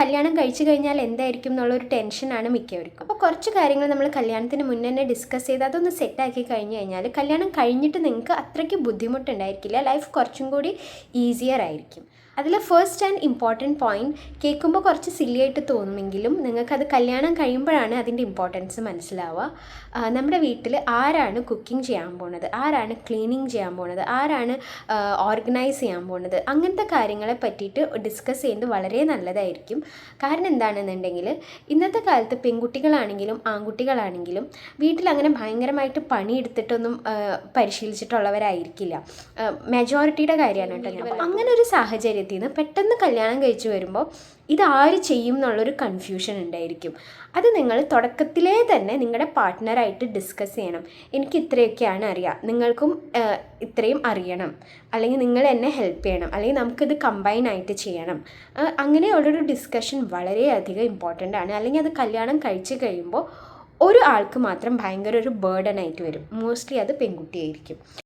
കല്യാണം കഴിച്ചു കഴിഞ്ഞാൽ എന്തായിരിക്കും എന്നുള്ളൊരു ടെൻഷനാണ് മിക്കവർക്കും. അപ്പോൾ കുറച്ച് കാര്യങ്ങൾ നമ്മൾ കല്യാണത്തിന് മുന്നേ തന്നെ ഡിസ്കസ് ചെയ്ത് അതൊന്ന് സെറ്റാക്കി കഴിഞ്ഞ് കഴിഞ്ഞാൽ കല്യാണം കഴിഞ്ഞിട്ട് നിങ്ങൾക്ക് അത്രയ്ക്ക് ബുദ്ധിമുട്ടുണ്ടായിരിക്കില്ല. ലൈഫ് കുറച്ചും കൂടി ഈസിയർ ആയിരിക്കും. അതിൽ ഫസ്റ്റ് ആൻഡ് ഇമ്പോർട്ടൻറ്റ് പോയിൻറ്റ്, കേൾക്കുമ്പോൾ കുറച്ച് സില്ലിയായിട്ട് തോന്നുമെങ്കിലും നിങ്ങൾക്കത് കല്യാണം കഴിയുമ്പോഴാണ് അതിൻ്റെ ഇമ്പോർട്ടൻസ് മനസ്സിലാവുക. നമ്മുടെ വീട്ടിൽ ആരാണ് കുക്കിംഗ് ചെയ്യാൻ പോണത്, ആരാണ് ക്ലീനിങ് ചെയ്യാൻ പോണത്, ആരാണ് ഓർഗനൈസ് ചെയ്യാൻ പോണത്, അങ്ങനത്തെ കാര്യങ്ങളെ പറ്റിയിട്ട് ഡിസ്കസ് ചെയ്യുന്നത് വളരെ നല്ലതായിരിക്കും. കാരണം എന്താണെന്നുണ്ടെങ്കിൽ ഇന്നത്തെ കാലത്ത് പെൺകുട്ടികളാണെങ്കിലും ആൺകുട്ടികളാണെങ്കിലും വീട്ടിലങ്ങനെ ഭയങ്കരമായിട്ട് പണിയെടുത്തിട്ടൊന്നും പരിശീലിച്ചിട്ടുള്ളവരായിരിക്കില്ല. മെജോറിറ്റിയുടെ കാര്യമാണ് കേട്ടോ. അങ്ങനെ ഒരു സാഹചര്യത്തിൽ നിന്ന് പെട്ടെന്ന് കല്യാണം കഴിച്ചു വരുമ്പോൾ ഇതാര് ചെയ്യും എന്നുള്ളൊരു കൺഫ്യൂഷൻ ഉണ്ടായിരിക്കും. അത് നിങ്ങൾ തുടക്കത്തിലേ തന്നെ നിങ്ങളുടെ പാർട്ട്ണറായിട്ട് ഡിസ്കസ് ചെയ്യണം. എനിക്ക് ഇത്രയൊക്കെയാണ് അറിയാം, നിങ്ങൾക്കും ഇത്രയും അറിയണം, അല്ലെങ്കിൽ നിങ്ങൾ എന്നെ ഹെൽപ്പ് ചെയ്യണം, അല്ലെങ്കിൽ നമുക്കിത് കമ്പൈൻ ആയിട്ട് ചെയ്യണം. അങ്ങനെയുള്ളൊരു ഡിസ്കഷൻ വളരെയധികം ഇമ്പോർട്ടൻ്റ് ആണ്. അല്ലെങ്കിൽ അത് കല്യാണം കഴിച്ച് കഴിയുമ്പോൾ ഒരു ആൾക്ക് മാത്രം ഭയങ്കര ഒരു ബേർഡൻ ആയിട്ട് വരും. മോസ്റ്റ്ലി അത് പെൺകുട്ടിയായിരിക്കും.